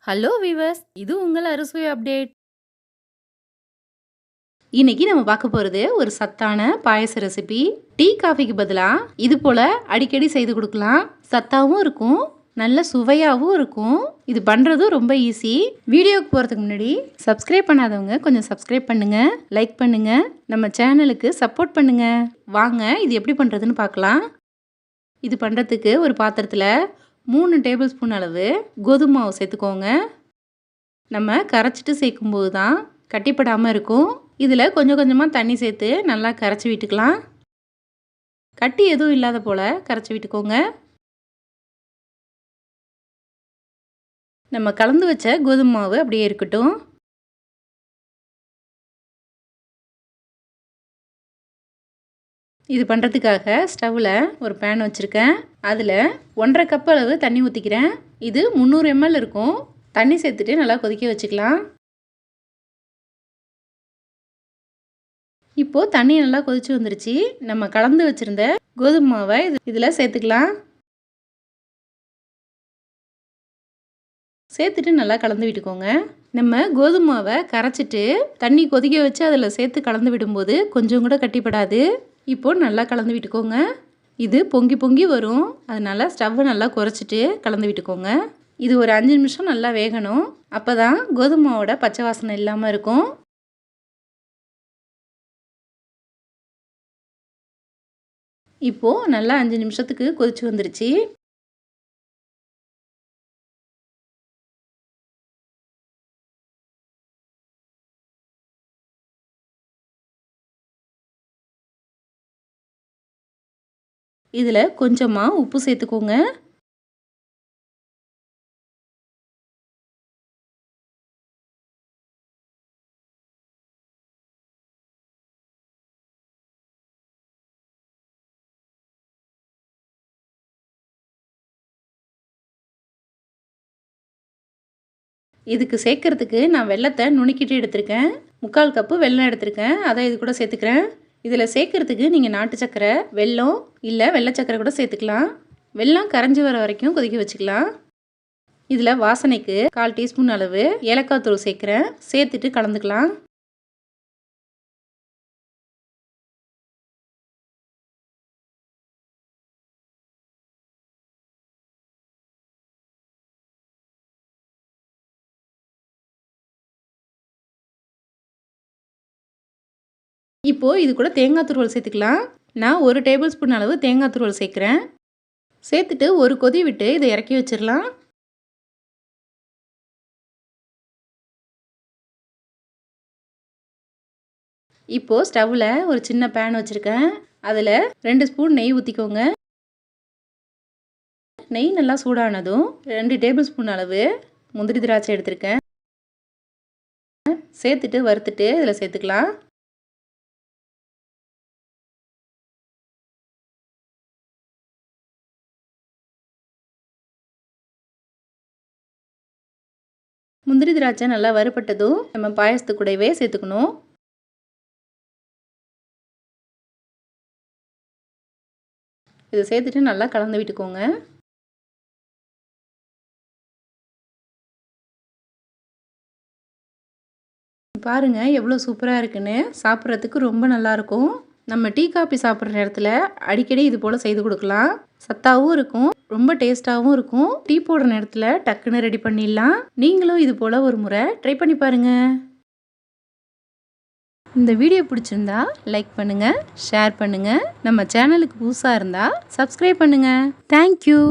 Hello viewers, இது உங்கள் அறுசுவை அப்டேட். இன்னைக்கு நம்ம பார்க்க போகிறது ஒரு சத்தான பாயச ரெசிபி. டீ காஃபிக்கு பதிலாக இது போல் அடிக்கடி செய்து கொடுக்கலாம். சத்தாகவும் இருக்கும், நல்ல சுவையாகவும் இருக்கும். இது பண்ணுறதும் ரொம்ப ஈஸி. வீடியோக்கு போகிறதுக்கு முன்னாடி சப்ஸ்கிரைப் பண்ணாதவங்க கொஞ்சம் சப்ஸ்கிரைப் பண்ணுங்கள், லைக் பண்ணுங்கள், நம்ம சேனலுக்கு சப்போர்ட் பண்ணுங்கள். வாங்க இது எப்படி பண்ணுறதுன்னு பார்க்கலாம். இது பண்ணுறதுக்கு ஒரு பாத்திரத்தில் 3 டேபிள் ஸ்பூன் அளவு கோதுமை மாவு சேர்த்துக்கோங்க. நம்ம கரைச்சிட்டு சேர்க்கும்போது தான் கட்டிப்படாமல் இருக்கும். இதில் கொஞ்சம் கொஞ்சமாக தண்ணி சேர்த்து நல்லா கரைச்சி விட்டுக்கலாம். கட்டி எதுவும் இல்லாத போல் கரைச்சி விட்டுக்கோங்க. நம்ம கலந்து வச்ச கோதுமை மாவு அப்படியே இருக்கட்டும். இது பண்ணுறதுக்காக ஸ்டவ்வில் ஒரு பேன் வச்சுருக்கேன். அதில் 1.5 கப் அளவு தண்ணி ஊற்றிக்கிறேன். இது 300 ml இருக்கும். தண்ணி சேர்த்துட்டு நல்லா கொதிக்க வச்சுக்கலாம். இப்போது தண்ணி நல்லா கொதிச்சு வந்துருச்சு. நம்ம கலந்து வச்சுருந்த கோதுமை மாவை இதில் சேர்த்துக்கலாம். சேர்த்துட்டு நல்லா கலந்து விட்டுக்கோங்க. நம்ம கோதுமை மாவை கரைச்சிட்டு தண்ணி கொதிக்க வச்சு அதில் சேர்த்து கலந்து விடும்போது கொஞ்சம் கூட கட்டிப்படாது. இப்போது நல்லா கலந்து விட்டுக்கோங்க. இது பொங்கி பொங்கி வரும், அதனால் ஸ்டவ்வை நல்லா குறைச்சிட்டு கலந்து விட்டுக்கோங்க. இது ஒரு 5 நிமிஷம் நல்லா வேகணும். அப்போ தான் கோதுமை மாவோட பச்சை வாசனை இல்லாமல் இருக்கும். இப்போது நல்லா 5 நிமிஷத்துக்கு கொதிச்சு வந்துருச்சு. இதில் கொஞ்சமாக உப்பு சேர்த்துக்கோங்க. இதுக்கு சேர்க்கறதுக்கு நான் வெல்லத்தை நுணுக்கிட்டு எடுத்திருக்கேன். 3/4 கப்பு வெல்லம் எடுத்திருக்கேன். அதை இது கூட சேர்த்துக்கிறேன். இதில் சேர்க்கறதுக்கு நீங்கள் நாட்டு சர்க்கரை, வெல்லம் இல்லை வெள்ளை சர்க்கரை கூட சேர்த்துக்கலாம். வெல்லம் கரைஞ்சி வர வரைக்கும் கொதிக்க வச்சுக்கலாம். இதில் வாசனைக்கு 1/4 டீஸ்பூன் அளவு ஏலக்காய் தூள் சேர்க்குறேன். சேர்த்துட்டு கலந்துக்கலாம். இப்போது இது கூட தேங்காய் துருவல் சேர்த்துக்கலாம். நான் 1 டேபிள் ஸ்பூன் அளவு தேங்காய் துருவல் சேர்க்குறேன். சேர்த்துட்டு ஒரு கொதி விட்டு இதை இறக்கி வச்சிடலாம். இப்போது ஸ்டவ்வில் ஒரு சின்ன பேன் வச்சுருக்கேன். அதில் 2 ஸ்பூன் நெய் ஊற்றிக்கோங்க. நெய் நல்லா சூடானதும் 2 டேபிள் ஸ்பூன் அளவு முந்திரி திராட்சை எடுத்திருக்கேன். சேர்த்துட்டு வறுத்துட்டு இதில் சேர்த்துக்கலாம். முந்திரி திராட்சை நல்லா வறுபட்டதும் நம்ம பாயசத்து கூடவே சேர்த்துக்கணும். இதை சேர்த்துட்டு நல்லா கலந்து விட்டுக்கோங்க. பாருங்கள் எவ்வளோ சூப்பராக இருக்குன்னு. சாப்பிட்றதுக்கு ரொம்ப நல்லாயிருக்கும். நம்ம டீ காபி சாப்பிட்ற நேரத்தில் அடிக்கடி இது போல் செய்து கொடுக்கலாம். சத்தாகவும் இருக்கும், ரொம்ப டேஸ்ட்டாகவும் இருக்கும். டீ போடுற நேரத்தில் டக்குன்னு ரெடி பண்ணிடலாம். நீங்களும் இது போல் ஒரு முறை ட்ரை பண்ணி பாருங்கள். இந்த வீடியோ பிடிச்சிருந்தா லைக் பண்ணுங்கள், ஷேர் பண்ணுங்கள். நம்ம சேனலுக்கு புதுசாக இருந்தால் சப்ஸ்கிரைப் பண்ணுங்கள். தேங்க்யூ.